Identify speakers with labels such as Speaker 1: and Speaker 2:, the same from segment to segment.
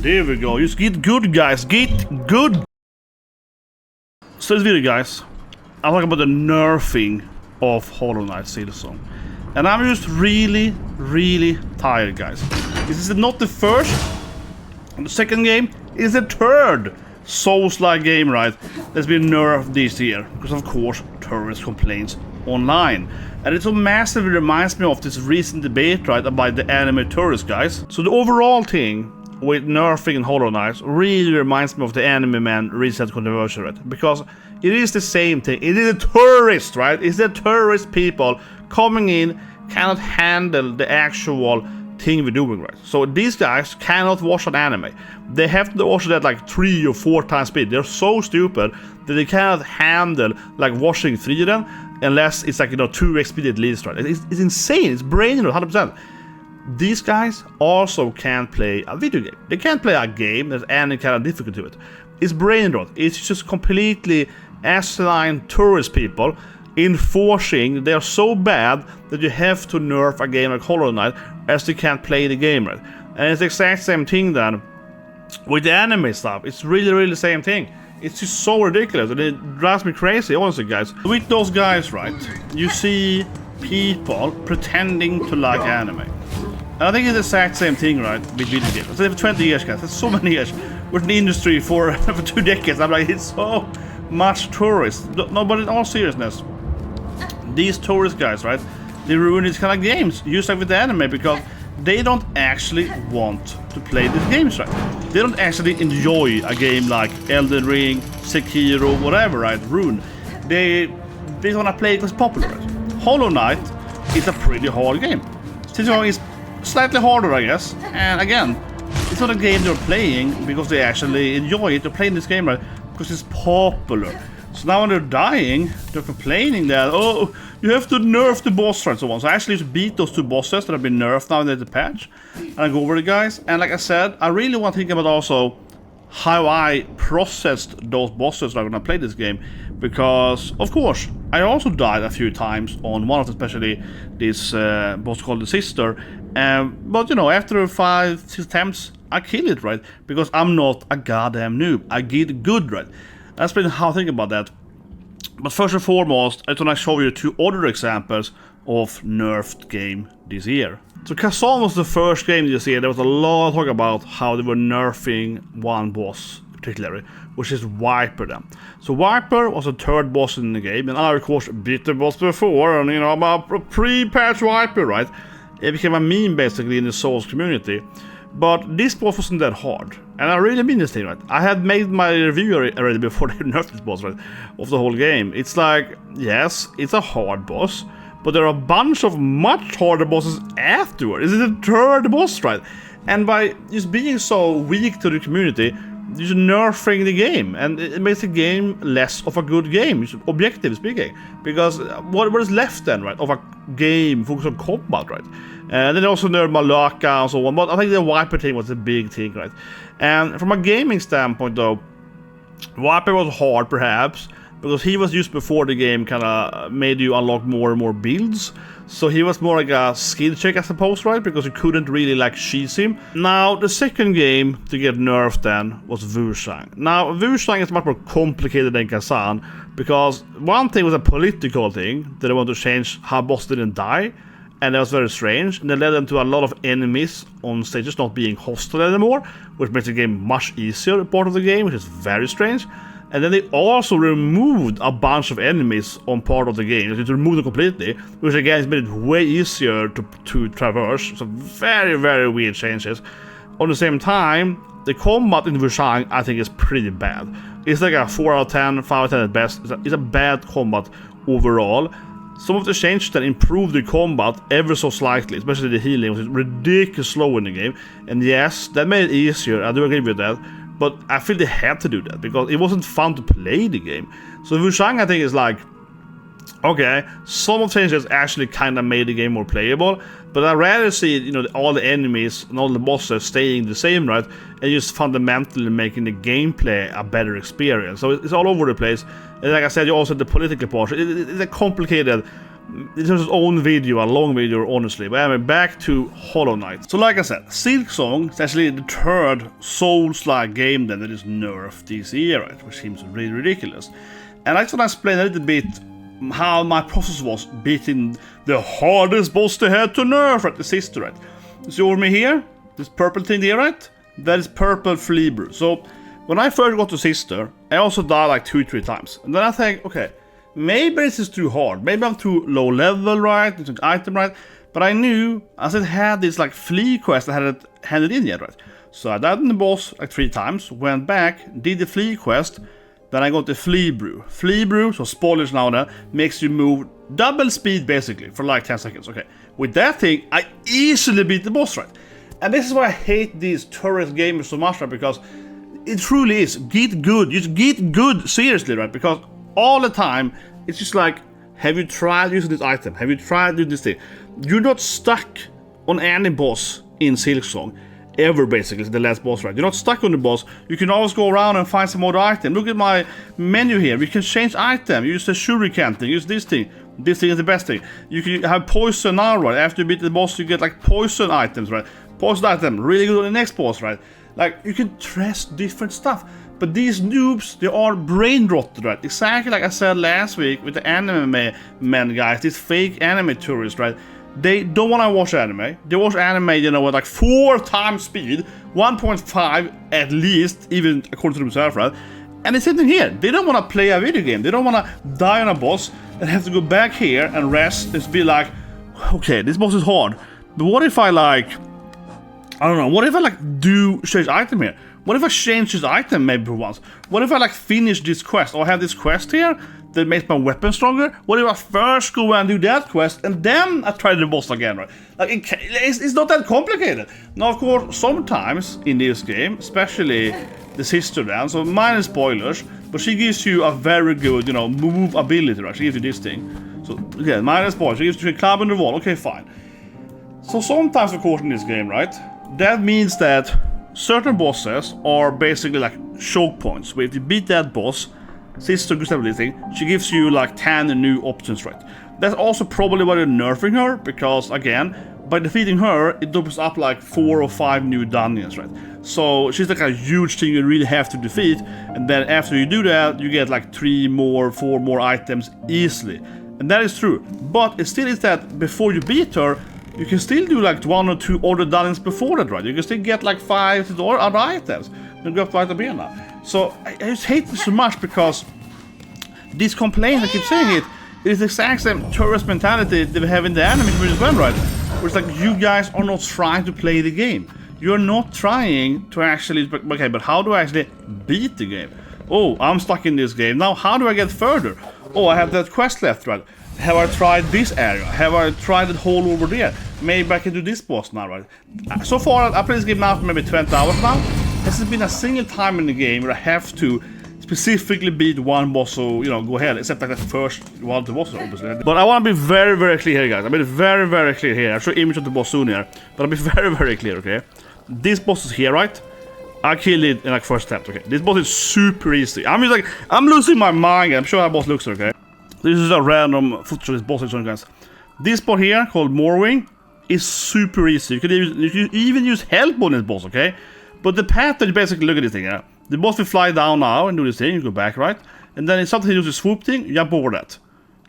Speaker 1: There we go. Just get good, guys. Get good. So this video, guys, I'm talking about the nerfing of Hollow Knight Silksong. And I'm just really tired, guys. This is not the first, the second game, it's the third Souls-like game, right, that's been nerfed this year. Because of course, tourist complaints online. And it so massively reminds me of this recent debate, right, about the anime tourist guys. So the overall thing with nerfing and Hollow Knight really reminds me of the TheAnimeMen recent controversy, right? Because it is the same thing. It is a tourist, right? It's the tourist people coming in, cannot handle the actual thing we're doing, right? So these guys cannot watch an anime. They have to watch it at like 3 or 4 times speed. They're so stupid that they cannot handle like watching 3 of them unless it's like, you know, 2x speed at least, right? It's insane. It's brain rot, 100%. These guys also can't play a video game. They can't play a game that's any kind of difficulty to it. It's brain rot. It's just completely asinine tourist people enforcing they're so bad that you have to nerf a game like Hollow Knight as they can't play the game, right? And it's the exact same thing then with the anime stuff. It's really the same thing. It's just so ridiculous and it drives me crazy, honestly, guys. With those guys, right, you see people pretending to like anime. And I think it's the exact same thing, right, with video games. I've been for 20 years, guys. That's so many years. We're in the industry for 2 decades. I'm like, it's so much tourists. No, but in all seriousness, these tourist guys, right, they ruin these kind of games, just like with the anime, because they don't actually want to play these games, right? They don't actually enjoy a game like Elden Ring, Sekiro, whatever, right, Rune. They want to play it because it's popular, right? Hollow Knight is a pretty hard game. Silksong is slightly harder, I guess. And again, it's not a game they're playing because they actually enjoy it. They're playing this game, right, because it's popular. So now when they're dying, they're complaining that, oh, you have to nerf the boss and so on. So I actually used to beat those 2 bosses that have been nerfed now in the patch. And I go over the guys. And like I said, I really want to think about also how I processed those bosses when I played this game. Because, of course, I also died a few times on one of them, especially this boss called the Sister. But, you know, after 5-6 attempts, I kill it, right? Because I'm not a goddamn noob. I get good, right? That's been how I think about that. But first and foremost, I want to show you 2 other examples of nerfed game this year. So Khazan was the first game this year. There was a lot of talk about how they were nerfing one boss, particularly, which is Viper then. So Viper was the 3rd boss in the game, and I of course beat the boss before, and you know, I'm a pre-patch Viper, right? It became a meme basically in the Souls community. But this boss wasn't that hard. And I really mean this thing, right? I had made my review already before they nerfed this boss, right? Of the whole game. It's like, yes, it's a hard boss, but there are a bunch of much harder bosses afterward. This is the 3rd boss, right? And by just being so weak to the community, you're just nerfing the game. And it makes the game less of a good game, objectively speaking. Because what is left then, right, of a game focused on combat, right? And then also nerf Malaka and so on. But I think the Viper thing was a big thing, right? And from a gaming standpoint, though, Viper was hard, perhaps, because he was used before the game kind of made you unlock more and more builds. So he was more like a skill check, I suppose, right? Because you couldn't really, like, cheese him. Now, the second game to get nerfed then was Wuchang. Now, Wuchang is much more complicated than Khazan, because one thing was a political thing, that they wanted to change how boss didn't die. And that was very strange, and that led them to a lot of enemies on stages not being hostile anymore, which makes the game much easier part of the game, which is very strange. And then they also removed a bunch of enemies on part of the game. They removed them completely, which again has made it way easier to traverse. So very weird changes. On the same time, the combat in Wuchang I think is pretty bad. It's like a 4 out of 10, 5 out of 10 at best. It's a bad combat overall. Some of the changes that improved the combat ever so slightly, especially the healing, was ridiculously slow in the game. And yes, that made it easier, I do agree with that. But I feel they had to do that, because it wasn't fun to play the game. So Wuchang, I think, is like, okay, some of the changes actually kind of made the game more playable, but I'd rather see, you know, all the enemies and all the bosses staying the same, right, and just fundamentally making the gameplay a better experience. So it's all over the place. And like I said, you also have the political part. It's a complicated This was its own video, a long video, honestly. But anyway, back to Hollow Knight. So like I said, Silksong is actually the third Souls-like game then that is nerfed this year, right? Which seems really ridiculous. And I just want to explain a little bit how my process was beating the hardest boss they had to nerf at the sister, right? So over me here, this purple thing here, right? That is purple flea brew. So when I first got to sister, I also died like 2-3 times. And then I think, okay, maybe this is too hard. Maybe I'm too low level, right? It's an item, right? But I knew, as it had this like flea quest, I hadn't handed in yet, right? So I died in the boss like 3 times, went back, did the flea quest, then I got the flea brew. Flea brew, so spoilers now there, makes you move double speed basically for like 10 seconds. Okay, with that thing, I easily beat the boss, right? And this is why I hate these tourist gamers so much, right? Because it truly is, get good. Just get good, seriously, right? Because all the time, it's just like, have you tried using this item? Have you tried doing this thing? You're not stuck on any boss in Silksong. Ever, basically, the last boss, right? You're not stuck on the boss. You can always go around and find some other item. Look at my menu here. We can change item. Use the shuriken thing. Use this thing. This thing is the best thing. You can have poison now, right? After you beat the boss, you get like poison items, right? Poison item, really good on the next boss, right? Like, you can test different stuff. But these noobs, they are brain rotted, right? Exactly like I said last week with the AnimeMen guys, these fake anime tourists, right? They don't want to watch anime. They watch anime, you know, with like 4 times speed, 1.5 at least, even according to themselves, right? And the same thing here. They don't want to play a video game. They don't want to die on a boss and have to go back here and rest. Just be like, okay, this boss is hard. But what if I like, I don't know, what if I like do change item here? What if I change this item maybe for once? What if I like finish this quest? Or I have this quest here that makes my weapon stronger? What if I first go and do that quest and then I try the boss again, right? Like, it's not that complicated. Now, of course, sometimes in this game, especially the sister Dan, so minor spoilers, but she gives you a very good, you know, move ability, right? She gives you this thing. So, again, minor spoilers, she gives you a climb on the wall, okay, fine. So sometimes, of course, in this game, right, that means that certain bosses are basically like choke points, where if you beat that boss, sister goes this thing, she gives you like 10 new options, right? That's also probably why they're nerfing her, because again, by defeating her, it opens up like 4 or 5 new dungeons, right? So she's like a huge thing you really have to defeat, and then after you do that, you get like 3 more, 4 more items easily. And that is true, but it still is that before you beat her, you can still do like 1 or 2 other dungeons before that, right? You can still get like 5 other items. And go up to item here now. So I just hate this so much because these complaints, I keep saying it, is the exact same tourist mentality that we have in the anime community as well, right? Where it's like, you guys are not trying to play the game. You're not trying to actually, okay, but how do I actually beat the game? Oh, I'm stuck in this game. Now, how do I get further? Oh, I have that quest left, right? Have I tried this area? Have I tried the hole over there? Maybe I can do this boss now, right? So far, I played this game now for maybe 20 hours now. There hasn't been a single time in the game where I have to specifically beat one boss, so, you know, go ahead, except like the first one of the bosses, obviously. But I want to be very, very clear here, guys. I'll be very, very clear here. I'll show image of the boss soon here, but I'll be very, very clear, okay? This boss is here, right? I killed it in like first attempt, okay? This boss is super easy. I'm just like, I'm losing my mind. I'm sure how boss looks, okay? This is a random footage of this boss, guys. This spot here, called Moorwing, is super easy. You can even use help on this boss, okay? But the pattern, you basically look at this thing, yeah? The boss will fly down now and do this thing, you go back, right? And then if something he uses a swoop thing, you jump over that.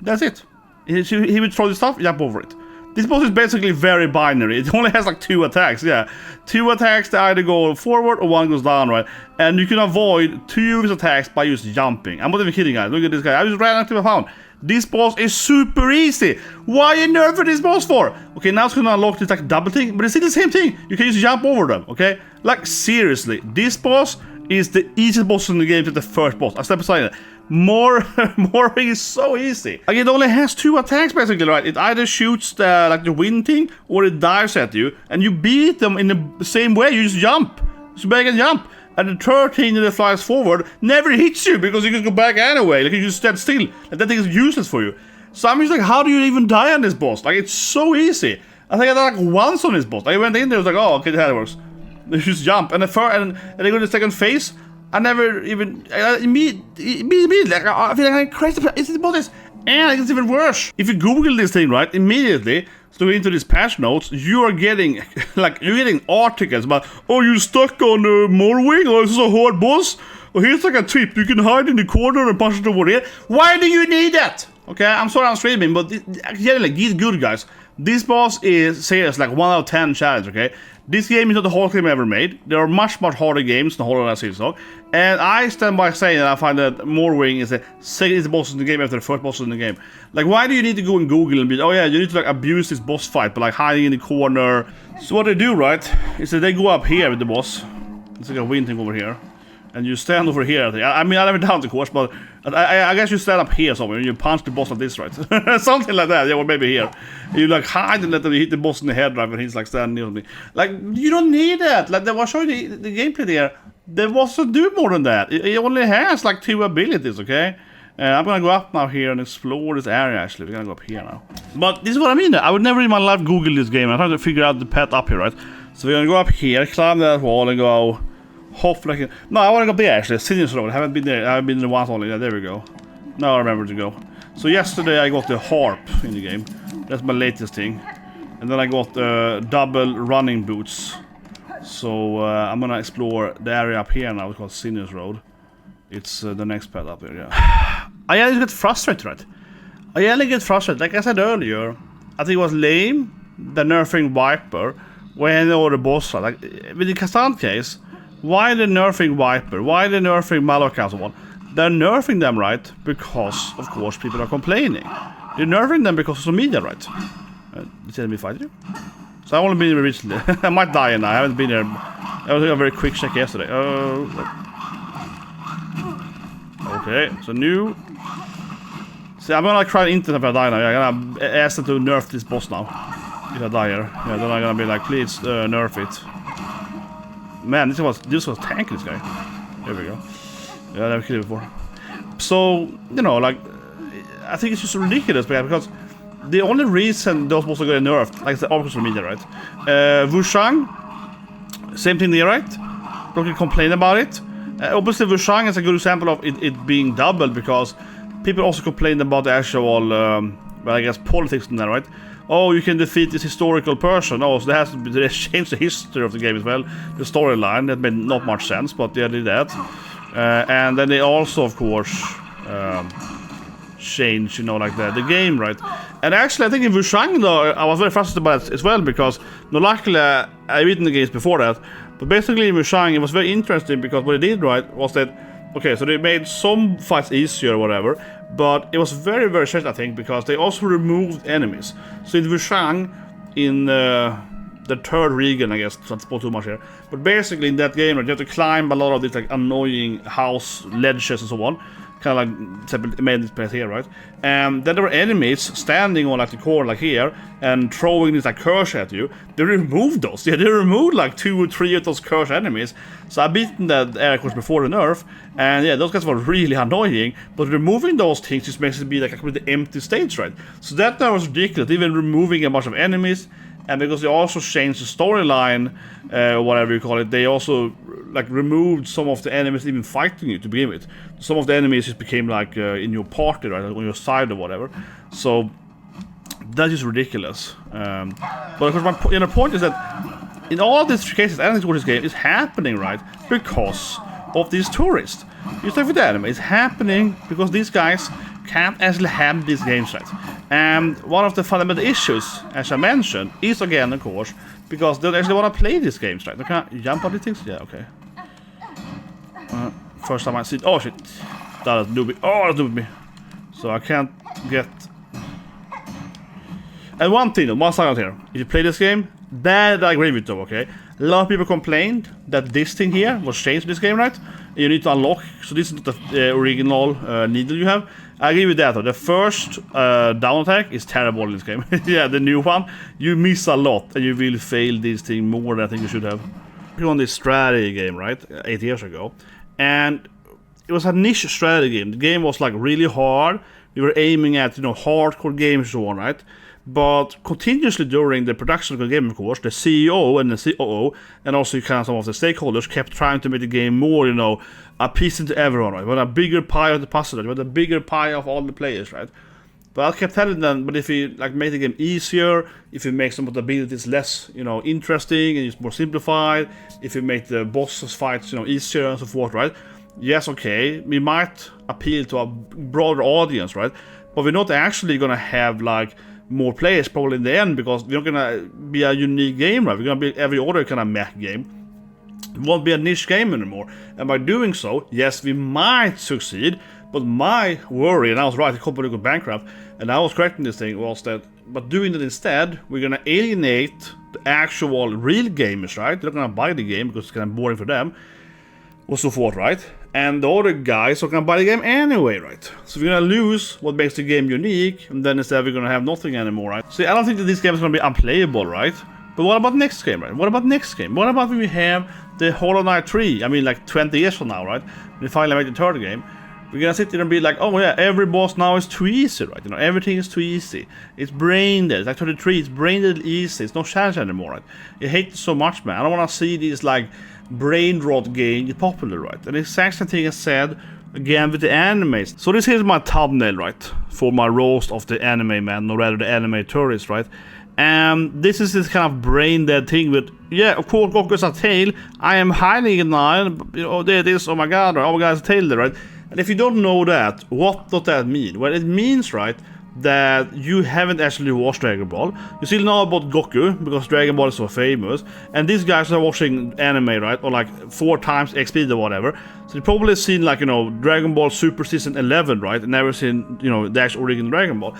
Speaker 1: That's it. He will throw the stuff, you jump over it. This boss is basically very binary. It only has like 2 attacks, yeah. 2 attacks that either go forward or 1 goes down, right? And you can avoid 2 of his attacks by just jumping. I'm not even kidding, guys. Look at this guy. I just ran until I found. This boss is super easy. Why are you nerfing this boss for? Okay, now it's gonna unlock this like double thing, but it's still the same thing. You can just jump over them, okay? Like, seriously, this boss is the easiest boss in the game to the first boss. I step aside it. Moorwing is so easy. Like, it only has 2 attacks basically, right? It either shoots the like the wind thing or it dives at you, and you beat them in the same way. You just jump. Just back and jump. And the third thing that flies forward never hits you because you can go back anyway. Like, you just stand still. And that thing is useless for you. So I'm just like, how do you even die on this boss? Like, it's so easy. I think I died like once on this boss. I went in there, I was like, oh, okay, that works. You just jump. And then they go to the second phase. I never even immediately, like, I feel like I'm crazy. This boss is And it's even worse. If you Google this thing, right, immediately, so into these patch notes, you are getting, like, you're getting articles about, oh, you're stuck on Moorwing, or this is a hard boss, or here's like a tip, you can hide in the corner and punch it over here. Why do you need that? Okay, I'm sorry I'm streaming, but generally, get good, guys. This boss is serious, like 1 out of 10 challenge, okay? This game is not the hardest game ever made. There are much harder games than Hollow Knight Silksong. And I stand by saying that I find that Moorwing is the second boss in the game after the first boss in the game. Like, why do you need to go and Google and be, oh yeah, you need to like abuse this boss fight, but like hiding in the corner. So what they do, right, is that they go up here with the boss. It's like a wind thing over here. And you stand over here. I mean, I never done the course, but I guess you stand up here somewhere and you punch the boss like this, right? Something like that, yeah, or maybe here. You like hide and let them hit the boss in the head, right, and he's like standing near me. Like, you don't need that. Like, I was showing the gameplay there. The boss doesn't do more than that. It only has like 2 abilities, okay? I'm gonna go up now here and explore this area, actually. We're gonna go up here now. But this is what I mean. I would never in my life Google this game. I'm trying to figure out the path up here, right? So we're gonna go up here, climb that wall and go... Hop like no, I want to go there actually. Seniors Road. I haven't been there. I haven't been there once only. Yeah, there we go. Now I remember to go. So yesterday I got the harp in the game. That's my latest thing. And then I got double running boots. So I'm gonna explore the area up here now. It's called Seniors Road. It's the next path up there. Yeah. I just get frustrated, right? I only get frustrated. Like I said earlier, I think it was lame. The nerfing Viper when or the boss fight. Like with the Khazan case. Why the nerfing Viper? Why the nerfing Malaka and so on? They're nerfing them, right? Because, of course, people are complaining. They're nerfing them because of social media, right? Did enemy fight you? So I've only been here recently. I might die now. I haven't been here. I was doing a very quick check yesterday. Okay, so new. See, I'm gonna try internet if I die now. I'm gonna ask them to nerf this boss now. If I die here. Yeah, then I'm gonna be like, please nerf it. Man, this was tanky, this guy. There we go. Yeah, I never killed it before. So, you know, like, I think it's just ridiculous because the only reason those bosses are getting nerfed, like the official media, right? Wuchang, same thing there, right? Don't you complain about it? Obviously, Wuchang is a good example of it being doubled because people also complained about the actual, well, I guess, politics in there, right? Oh, you can defeat this historical person. Oh, so they changed the history of the game as well. The storyline, that made not much sense, but they did that. And then they also, of course, changed, you know, like the game, right? And actually, I think in Wuchang, though, I was very frustrated by it as well, because, no, luckily, I've beaten the games before that. But basically, in Wuchang, it was very interesting, because what they did, right, was that, okay, so they made some fights easier or whatever, but it was very, very strange, I think, because they also removed enemies. So in Wuchang, in the third region, I guess, not spoil too much here, but basically in that game, right, you have to climb a lot of these like annoying house ledges and so on, kind of like made this place here, right? And then there were enemies standing on like the corner, like here, and throwing this like curse at you. They removed those. Yeah, they removed like 2 or 3 of those curse enemies. So I've beaten that area course before the nerf, and yeah, those guys were really annoying. But removing those things just makes it be like a completely empty stage, right? So that nerf was ridiculous. Even removing a bunch of enemies. And because they also changed the storyline, whatever you call it, they also like removed some of the enemies even fighting you to begin with. Some of the enemies just became like in your party, right, on your side or whatever. So that is ridiculous. But of course, my point is that in all these cases, anything towards this game is happening, right, because of these tourists. Just like with the anime, it's happening because these guys can't actually have these games, right? And one of the fundamental issues, as I mentioned, is again, of course, because they don't actually want to play these games, right? They can't jump on these things? Yeah, okay. First time I see it. Oh shit. That is newbie. Oh, that's newbie. So I can't get. And one thing, one side out here. If you play this game, that I agree with though, okay? A lot of people complained that this thing here was changed in this game, right? You need to unlock. So this is the original needle you have. I agree with that though. The first down attack is terrible in this game. Yeah, the new one, you miss a lot and you will fail this thing more than I think you should have. We won this strategy game, right? 8 years ago. And it was a niche strategy game. The game was like really hard. We were aiming at, you know, hardcore games and so on, right? But continuously during the production of the game, of course, the CEO and the COO and also kind of some of the stakeholders kept trying to make the game more, you know, appeasing to everyone, right? We want a bigger pie of the puzzle, we want a bigger pie of all the players, right? But I kept telling them, but if you like make the game easier, if you make some of the abilities less, you know, interesting and it's more simplified, if you make the bosses fights, you know, easier and so forth, right? Yes, okay, we might appeal to a broader audience, right? But we're not actually gonna have like more players probably in the end, because we're not gonna be a unique game, right? We're gonna be every other kind of mech game. It won't be a niche game anymore. And by doing so, yes, we might succeed. But my worry, and I was right, the company got bankrupt, and I was correcting this thing, was that, but doing that instead, we're gonna alienate the actual real gamers, right? They're not gonna buy the game because it's kind of boring for them, or so forth, right? And the other guys are gonna buy the game anyway, right? So we're gonna lose what makes the game unique, and then instead we're gonna have nothing anymore, right? See, I don't think that this game is gonna be unplayable, right? But what about next game, right? What about next game? What about when we have the Hollow Knight 3? I mean, like 20 years from now, right? We finally make the third game. We're gonna sit there and be like, oh yeah, every boss now is too easy, right? You know, everything is too easy. It's braindead. It's like 33. It's braindead easy. It's no challenge anymore, right? I hate it so much, man. I don't want to see these like brain rot game get popular, right? And the exact same thing I said again with the animes. So this is my thumbnail, right, for my roast of the AnimeMen, or rather the anime tourist, right? And this is this kind of brain dead thing with, yeah, of course, Goku's a tail. I am hiding it now. You know, there it is. Oh my god, oh my god, it's a tail there, right? And if you don't know that, what does that mean? Well, it means, right, that you haven't actually watched Dragon Ball. You still know about Goku, because Dragon Ball is so famous. And these guys are watching anime, right, or like 4 times XP or whatever. So you've probably seen, like, you know, Dragon Ball Super Season 11, right? And never seen, you know, the actual original Dragon Ball.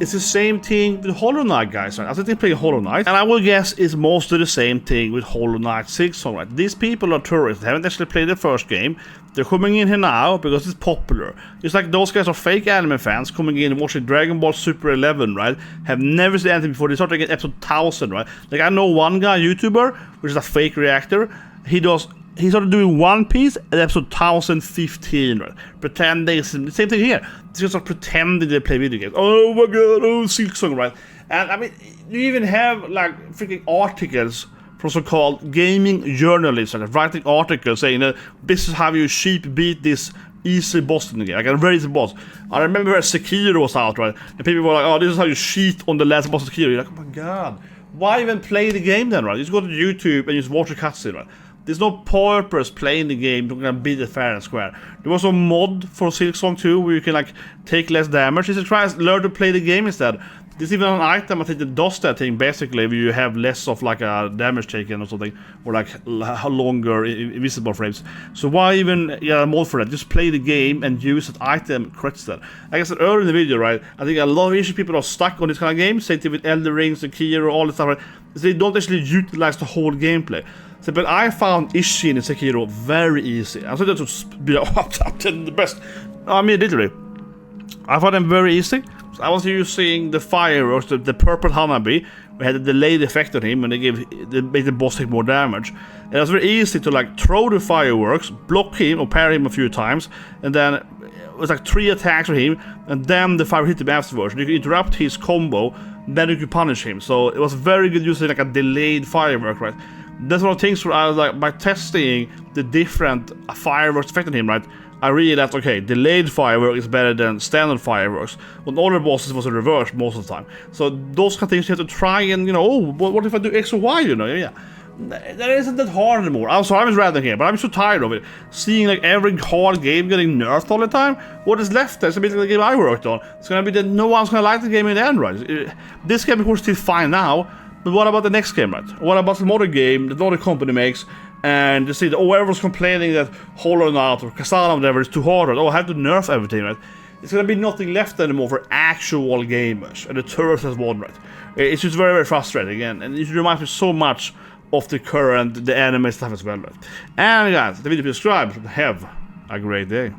Speaker 1: It's the same thing with Hollow Knight, guys, right? I think they play Hollow Knight, and I will guess it's mostly the same thing with Hollow Knight Silksong, right? These people are tourists. They haven't actually played the first game. They're coming in here now because it's popular. It's like those guys are fake anime fans coming in and watching Dragon Ball Super 11, right? Have never seen anything before. They start getting episode 1000, right? Like, I know one guy, YouTuber, which is a fake reactor. He started doing One Piece at episode 1015, right? Pretending, the same thing here. They just start pretending they play video games. Oh my god, oh, Silksong, right? And I mean, you even have like freaking articles from so-called gaming journalists, like writing articles saying that this is how you cheap beat this easy boss in the game, like a very easy boss. I remember when Sekiro was out, right? And people were like, oh, this is how you cheat on the last boss of Sekiro. You're like, oh my god, why even play the game then, right? You just go to YouTube and just watch a cutscene, right? There's no purpose playing the game. You're gonna beat it fair and square. There was a mod for Silksong 2 where you can like take less damage. You should try and learn to play the game instead. There's even an item I think that does that thing basically, where you have less of like a damage taken or something, or like longer invisible frames. So why even get a mod for that? Just play the game and use that item corrects that. Like I said earlier in the video, right? I think a lot of Asian people are stuck on this kind of game. Same thing with Elden Rings, Sekiro, all this stuff, right? So they don't actually utilize the whole gameplay. So, but I found Ishin in Sekiro very easy. I thought that would be up to the best. I mean, literally, I found them very easy. So I was using the fireworks, the purple Hanabi. We had a delayed effect on him, and they made the boss take more damage. And it was very easy to like throw the fireworks, block him, or parry him a few times, and then it was like 3 attacks for him, and then the fire hit him afterwards. You could interrupt his combo, then you could punish him. So it was very good using like a delayed firework, right? That's one of the things where I was like, by testing the different fireworks affecting him, right? I realized, okay, delayed firework is better than standard fireworks. On other bosses, it was a reverse most of the time. So those kind of things you have to try and, you know, oh, what if I do X or Y, you know? Yeah. That isn't that hard anymore. I'm sorry, I'm ranting here, but I'm so tired of it. Seeing like every hard game getting nerfed all the time. What is left there? It's a bit like the game I worked on. It's gonna be that no one's gonna like the game in the end, right? This game, of course, is still fine now. But what about the next game, right? What about some other game that another company makes, and you see that, oh, everyone's complaining that Hollow Knight or Khazan or whatever is too hard, right? Oh, I have to nerf everything, right? It's gonna be nothing left anymore for actual gamers, and the tourists has won, right? It's just very, very frustrating, and it reminds me so much of the anime stuff as well, right? And guys, the video, subscribe, have a great day.